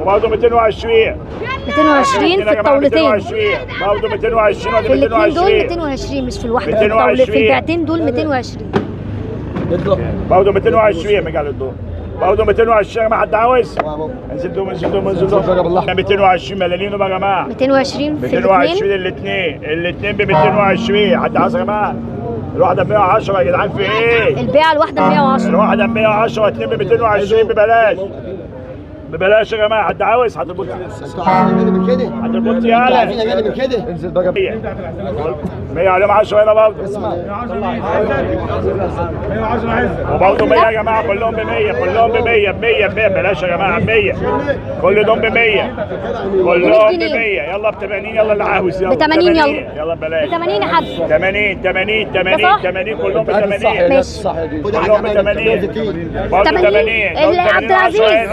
وبرضه 220. 220 في الطاولتين. 220 برضه 220 ولا في الاثنين دول 220؟ 220 مش في الواحده، في 220. في البيعتين دول 220. برضه 220 مجال الضوء. برضه 220 يا جماعه، حد عاوز؟ انزل دوم انزل دوم انزل دوم. 220 ملالين يا جماعه. 220 في 220 الاثنين. الاثنين ب 220. حد عاوز يا جماعه؟ الواحده ب 110 يا جدعان، في ايه؟ البيعه الواحده ب 110. الواحده ب 110 واثنين ب 220 ببلاش. ببلاش يا جماعه، حد عاوز؟ حد البوت حد البوت يالا. انزل بقى 100 عليهم 10 هنا برضه. وبرضه 100 يا جماعه، كلهم ب 100 كلهم ب 100 ب 100 ب 100. بلاش يا جماعه ب 100 كلهم ب 100 كلهم ب 100. يلا ب 80 يلا اللي عاوز يلا ب 80 يلا. يلا ببلاش ب 80 يا حاج. 80 80 80 80 كلهم ب 80. ماشي. كلهم ب 80 برضه 80 عبد العزيز